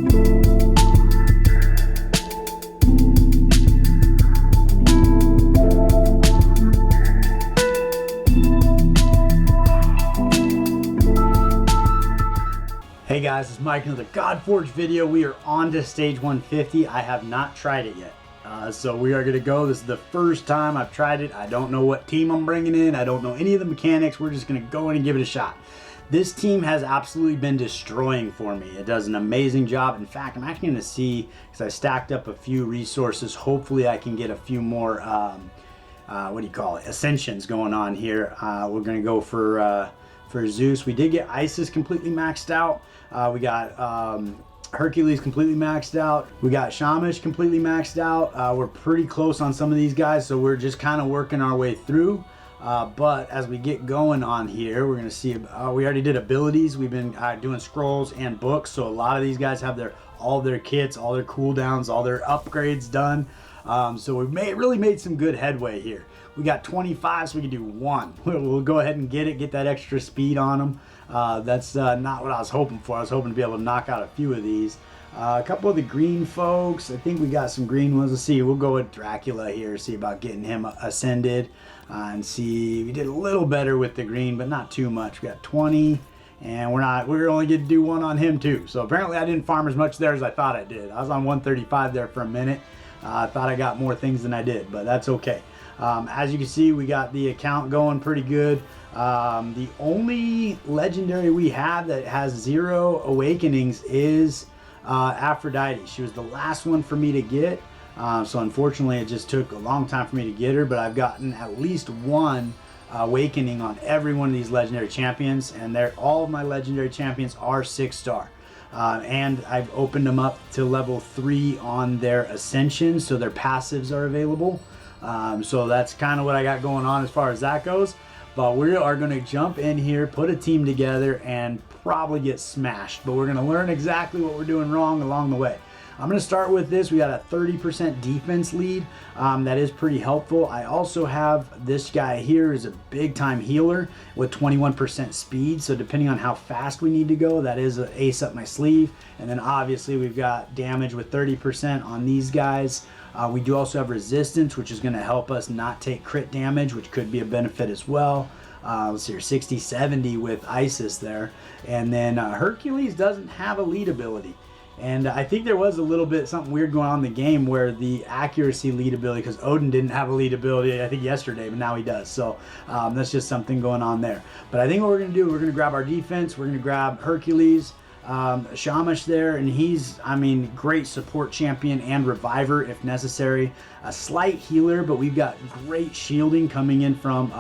Hey guys, it's Mike, another GodForge video. We are on to stage 150. I have not tried it yet. So we are going to go. This is the first time I've tried it. I don't know what team I'm bringing in. I don't know any of the mechanics. We're just going to go in and give it a shot. This team has absolutely been destroying for me. It does an amazing job. In fact, I'm actually going to see, because I stacked up a few resources. Hopefully I can get a few more, what do you call it, ascensions going on here. We're going to go for Zeus. We did get Isis completely maxed out. We got Hercules completely maxed out. We got Shamash completely maxed out. We're pretty close on some of these guys, so we're just kind of working our way through. But as we get going on here, we're going to see, we already did abilities. We've been doing scrolls and books, so a lot of these guys have all their kits, all their cooldowns, all their upgrades done. So we've really made some good headway here. We got 25, so we can do one. We'll go ahead and get that extra speed on them. That's not what I was hoping for. I was hoping to be able to knock out a few of these. A couple of the green folks, I think we got some green ones. Let's see, we'll go with Dracula here, see about getting him ascended, and see, we did a little better with the green, but not too much. We got 20, and we're only going to do one on him too. So apparently I didn't farm as much there as I thought I did. I was on 135 there for a minute. I thought I got more things than I did, but that's okay. As you can see, we got the account going pretty good. The only legendary we have that has 0 awakenings is Aphrodite. She was the last one for me to get. So unfortunately, it just took a long time for me to get her, but I've gotten at least one awakening on every one of these legendary champions, and all of my legendary champions are 6-star. And I've opened them up to level 3 on their ascension, so their passives are available. So that's kind of what I got going on as far as that goes. But we are going to jump in here, put a team together, and probably get smashed. But we're going to learn exactly what we're doing wrong along the way. I'm going to start with this. We got a 30% defense lead. That is pretty helpful. I also have this guy here is a big time healer with 21% speed. So depending on how fast we need to go, that is an ace up my sleeve. And then obviously we've got damage with 30% on these guys. We do also have resistance, which is going to help us not take crit damage, which could be a benefit as well. Let's see here, 60, 70 with Isis there. And then Hercules doesn't have a lead ability. And I think there was a little bit something weird going on in the game where the accuracy lead ability, because Odin didn't have a lead ability, I think yesterday, but now he does. So that's just something going on there. But I think what we're going to do, we're going to grab our defense. We're going to grab Hercules, Shamash there, and he's, I mean, great support champion and reviver if necessary. A slight healer, but we've got great shielding coming in from,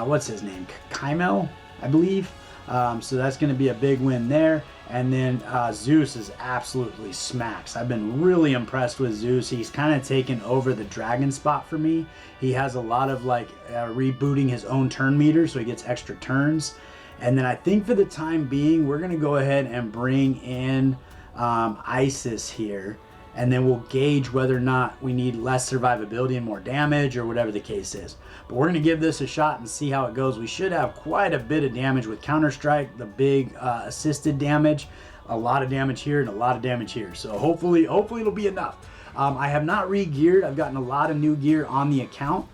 what's his name? Kymel, I believe. So that's going to be a big win there. And then Zeus is absolutely smacks. I've been really impressed with Zeus. He's kind of taken over the dragon spot for me. He has a lot of like rebooting his own turn meter, so he gets extra turns. And then I think for the time being, we're going to go ahead and bring in Isis here. And then we'll gauge whether or not we need less survivability and more damage or whatever the case is. But we're going to give this a shot and see how it goes. We should have quite a bit of damage with Counter-Strike, the big assisted damage, a lot of damage here and a lot of damage here. So hopefully it'll be enough. I have not re-geared. I've gotten a lot of new gear on the account,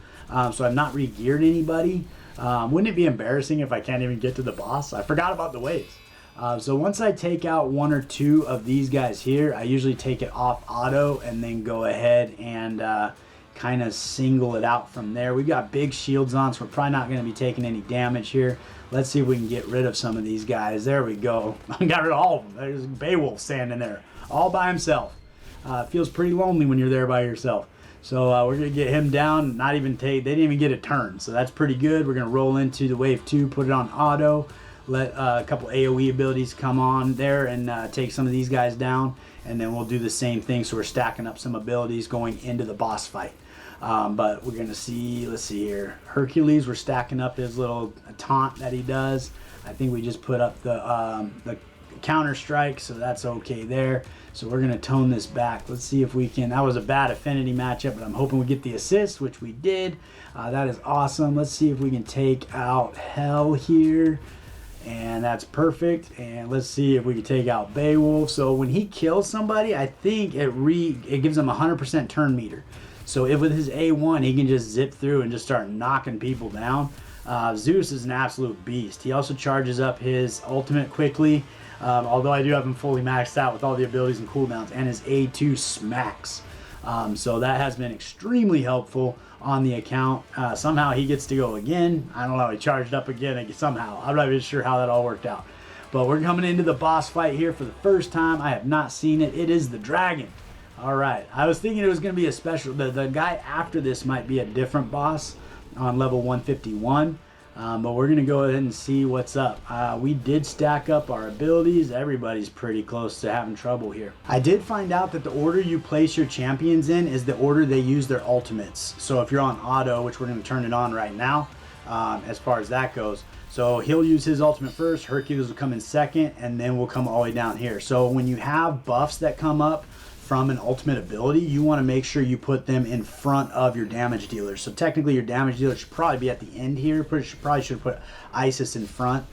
so I've not re-geared anybody. Wouldn't it be embarrassing if I can't even get to the boss? I forgot about the waves. So once I take out 1 or 2 of these guys here, I usually take it off auto and then go ahead and kind of single it out from there. We've got big shields on, so we're probably not going to be taking any damage here. Let's see if we can get rid of some of these guys. There we go. I got rid of all of them. There's Beowulf standing there all by himself. It feels pretty lonely when you're there by yourself. So we're going to get him down. They didn't even get a turn, so that's pretty good. We're going to roll into the wave 2, put it on auto. Let a couple AoE abilities come on there and take some of these guys down, and then we'll do the same thing. So we're stacking up some abilities going into the boss fight. But we're gonna see, let's see here, Hercules, we're stacking up his little taunt that he does. I think we just put up the Counter-Strike, so that's okay there. So we're gonna tone this back. Let's see if we can, that was a bad affinity matchup, but I'm hoping we get the assist, which we did. That is awesome. Let's see if we can take out Hell here. And that's perfect. And let's see if we can take out Beowulf. So when he kills somebody, I think it gives him 100% turn meter. So if with his A1 he can just zip through and just start knocking people down. Zeus is an absolute beast. He also charges up his ultimate quickly, although I do have him fully maxed out with all the abilities and cooldowns, and his A2 smacks. So that has been extremely helpful on the account. Somehow he gets to go again. I don't know, he charged up again somehow. I'm not even sure how that all worked out. But we're coming into the boss fight here for the first time. I have not seen it. It is the dragon. All right, I was thinking it was going to be a special, the guy after this might be a different boss on level 151. But we're going to go ahead and see what's up. We did stack up our abilities. Everybody's pretty close to having trouble here. I did find out that the order you place your champions in is the order they use their ultimates. So if you're on auto, which we're going to turn it on right now, as far as that goes. So he'll use his ultimate first, Hercules will come in second, and then we'll come all the way down here. So when you have buffs that come up from an ultimate ability, you want to make sure you put them in front of your damage dealer. So technically your damage dealer should probably be at the end here. Probably should put Isis in front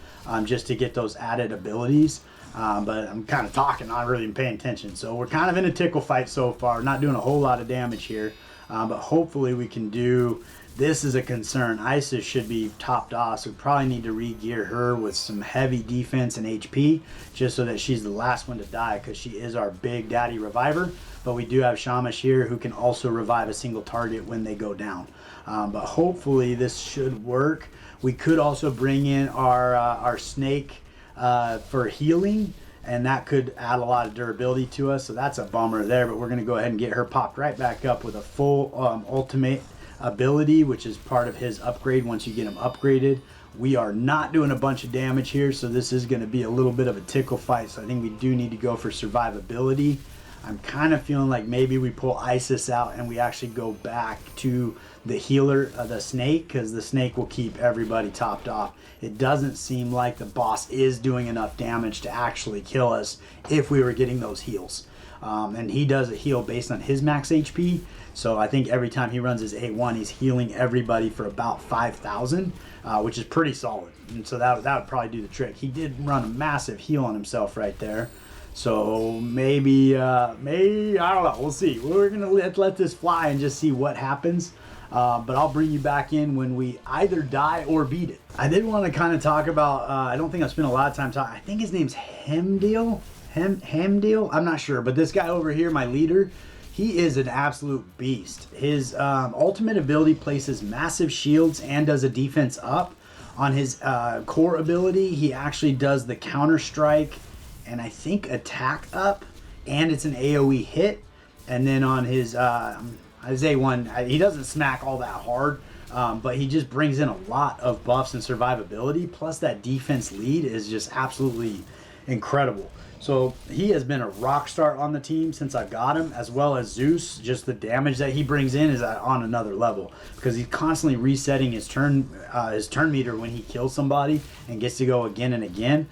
just to get those added abilities. But I'm kind of talking, not really paying attention. So we're kind of in a tickle fight so far, not doing a whole lot of damage here. But hopefully we can do, this is a concern. Isis should be topped off, so we probably need to re-gear her with some heavy defense and HP, just so that she's the last one to die, because she is our big daddy reviver. But we do have Shamash here who can also revive a single target when they go down. But hopefully this should work. We could also bring in our snake for healing, and that could add a lot of durability to us, so that's a bummer there. But we're going to go ahead and get her popped right back up with a full ultimate ability, which is part of his upgrade once you get him upgraded. We are not doing a bunch of damage here, so this is going to be a little bit of a tickle fight, so I think we do need to go for survivability. I'm kind of feeling like maybe we pull Isis out and we actually go back to the healer, the snake, because the snake will keep everybody topped off. It doesn't seem like the boss is doing enough damage to actually kill us if we were getting those heals. And he does a heal based on his max HP. So I think every time he runs his A1, he's healing everybody for about 5,000, which is pretty solid. And so that would probably do the trick. He did run a massive heal on himself right there. So maybe, I don't know. We'll see. We're going to let this fly and just see what happens. But I'll bring you back in when we either die or beat it. I did want to kind of talk about, I don't think I've spent a lot of time talking. I think his name's Hemdeal. Hemdeal? I'm not sure. But this guy over here, my leader, he is an absolute beast. His ultimate ability places massive shields and does a defense up. On his core ability, he actually does the counter strike and I think attack up, and it's an AoE hit. And then on his A1, he doesn't smack all that hard, but he just brings in a lot of buffs and survivability, plus that defense lead is just absolutely incredible. So he has been a rock star on the team since I got him, as well as Zeus. Just the damage that he brings in is on another level, because he's constantly resetting his turn meter when he kills somebody and gets to go again and again.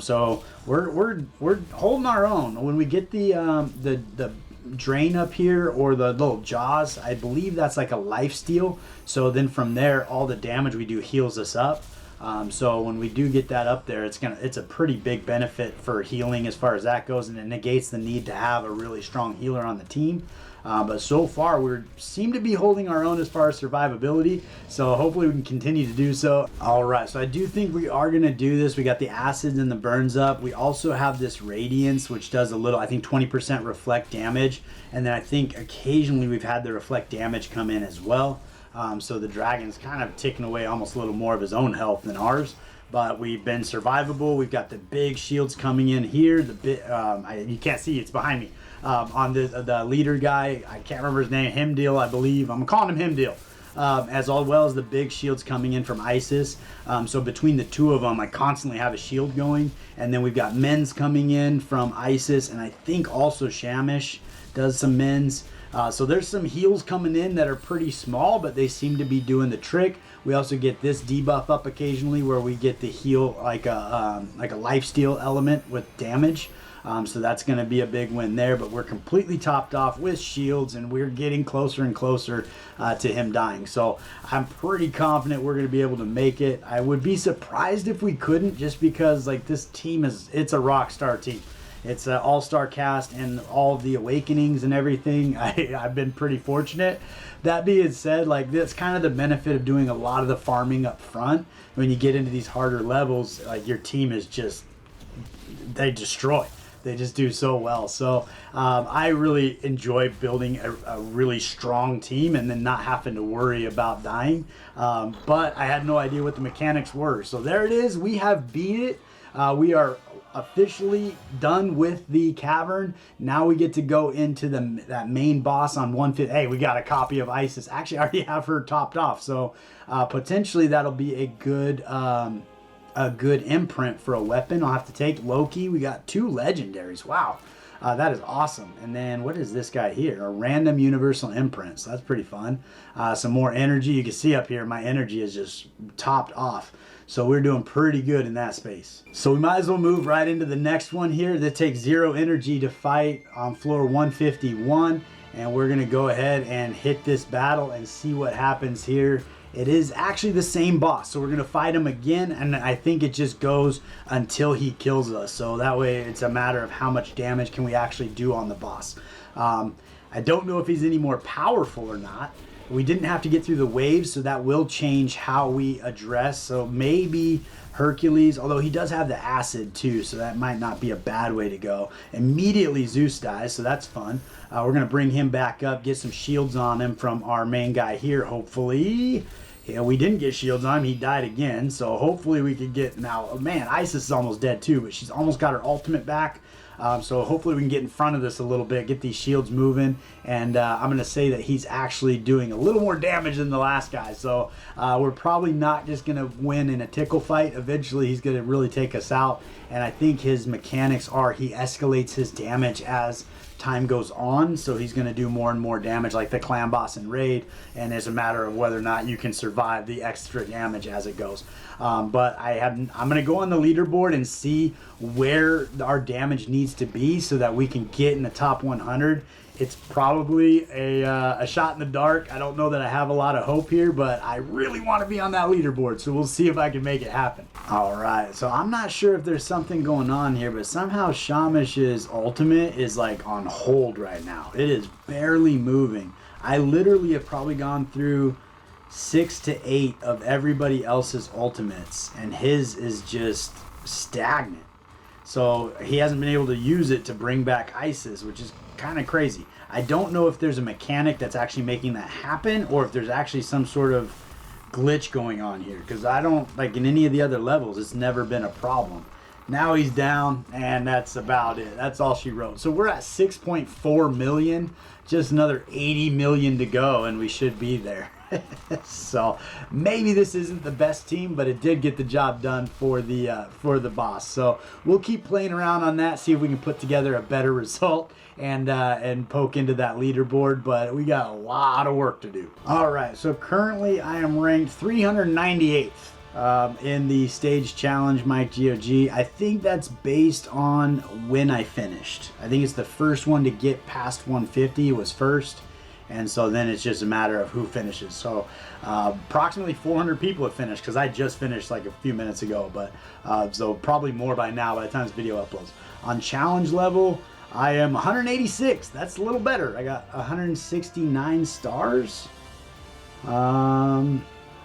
So we're holding our own. When we get the drain up here, or the little jaws, I believe that's like a life steal. So then from there, all the damage we do heals us up. So when we do get that up there, it's a pretty big benefit for healing as far as that goes, and it negates the need to have a really strong healer on the team. But so far we seem to be holding our own as far as survivability, so hopefully we can continue to do so. All right, so I do think we are going to do this. We got the acids and the burns up. We also have this radiance, which does a little, I think 20% reflect damage, and then I think occasionally we've had the reflect damage come in as well. So the dragon's kind of taking away almost a little more of his own health than ours, but we've been survivable. We've got the big shields coming in here. You can't see, it's behind me. On the leader guy, I can't remember his name, Hemdeal, I believe. I'm calling him Hemdeal. As well as the big shields coming in from Isis. So between the two of them, I constantly have a shield going. And then we've got men's coming in from Isis, and I think also Shamash does some men's. So there's some heals coming in that are pretty small, but they seem to be doing the trick. We also get this debuff up occasionally where we get the heal like a lifesteal element with damage. So that's going to be a big win there, but we're completely topped off with shields, and we're getting closer and closer to him dying. So I'm pretty confident we're going to be able to make it. I would be surprised if we couldn't, just because like this team it's a rock star team. It's an all-star cast, and all of the awakenings and everything. I've been pretty fortunate. That being said, like, that's kind of the benefit of doing a lot of the farming up front. When you get into these harder levels, like, your team is just, they destroy. They just do so well. So I really enjoy building a really strong team and then not having to worry about dying. But I had no idea what the mechanics were. So there it is. We have beat it. We are officially done with the cavern. Now we get to go into that main boss on 150. Hey, we got a copy of Isis. Actually, I already have her topped off, so potentially that'll be a good imprint for a weapon. I'll have to take Loki. We got 2 legendaries. Wow. That is awesome. And then what is this guy here? A random universal imprint. So that's pretty fun. Some more energy. You can see up here my energy is just topped off. So we're doing pretty good in that space. So we might as well move right into the next one here. That takes 0 energy to fight on floor 151. And we're going to go ahead and hit this battle and see what happens here. It is actually the same boss, so we're going to fight him again, and I think it just goes until he kills us. So that way it's a matter of how much damage can we actually do on the boss. I don't know if he's any more powerful or not. We didn't have to get through the waves, so that will change how we address. So maybe Hercules, although he does have the acid too, so that might not be a bad way to go. Immediately Zeus dies, so that's fun. We're going to bring him back up, get some shields on him from our main guy here, hopefully. Yeah, we didn't get shields on him. He died again, so hopefully we could get... Now, man, Isis is almost dead too, but she's almost got her ultimate back. So hopefully we can get in front of this a little bit, get these shields moving, and I'm going to say that he's actually doing a little more damage than the last guy. So we're probably not just going to win in a tickle fight. Eventually he's going to really take us out, and I think his mechanics are he escalates his damage as time goes on, so he's going to do more and more damage like the clan boss in raid, and it's a matter of whether or not you can survive the extra damage as it goes. But I'm going to go on the leaderboard and see where our damage needs to be so that we can get in the top 100. It's probably a shot in the dark. I don't know that I have a lot of hope here, but I really want to be on that leaderboard, so we'll see if I can make it happen. All right, so I'm not sure if there's something going on here, but somehow Shamish's ultimate is like on hold right now. It is barely moving. I literally have probably gone through 6 to 8 of everybody else's ultimates, and his is just stagnant. So he hasn't been able to use it to bring back Isis, which is kind of crazy. I don't know if there's a mechanic that's actually making that happen, or if there's actually some sort of glitch going on here, because I don't, like in any of the other levels, it's never been a problem. Now he's down, and that's about it. That's all she wrote. So we're at 6.4 million, just another 80 million to go, and we should be there. So maybe this isn't the best team, but it did get the job done for the boss. So we'll keep playing around on that, see if we can put together a better result and poke into that leaderboard. But we got a lot of work to do. All right, so currently I am ranked 398th in the stage challenge MikeGoG. I think that's based on when I finished. I think it's the first one to get past 150 was first. And so then it's just a matter of who finishes. So approximately 400 people have finished, because I just finished like a few minutes ago. But so probably more by now by the time this video uploads. On challenge level, I am 186. That's a little better. I got 169 stars.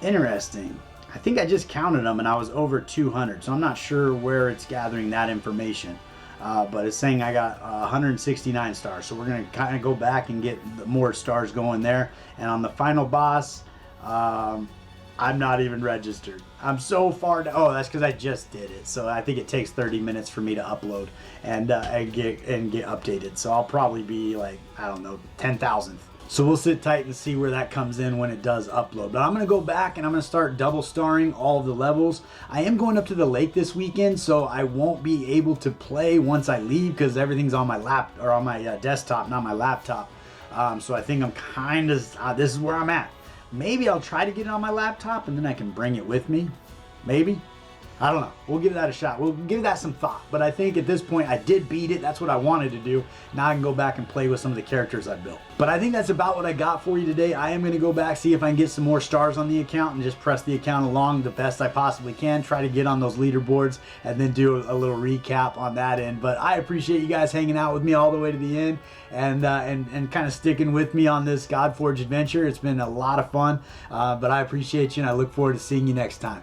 Interesting. I think I just counted them and I was over 200. So I'm not sure where it's gathering that information. But it's saying I got 169 stars, so we're going to kind of go back and get more stars going there. And on the final boss, I'm not even registered. I'm so far down. Oh, that's because I just did it. So I think it takes 30 minutes for me to upload and get updated. So I'll probably be like, I don't know, 10,000th. So we'll sit tight and see where that comes in when it does upload. But I'm going to go back and I'm going to start double starring all of the levels. I am going up to the lake this weekend, so I won't be able to play once I leave because everything's on my on my desktop, not my laptop. So I think I'm kind of, this is where I'm at. Maybe I'll try to get it on my laptop and then I can bring it with me. Maybe. I don't know. We'll give that a shot. We'll give that some thought. But I think at this point, I did beat it. That's what I wanted to do. Now I can go back and play with some of the characters I built. But I think that's about what I got for you today. I am going to go back, see if I can get some more stars on the account and just press the account along the best I possibly can. Try to get on those leaderboards and then do a little recap on that end. But I appreciate you guys hanging out with me all the way to the end and kind of sticking with me on this GodForge adventure. It's been a lot of fun. But I appreciate you, and I look forward to seeing you next time.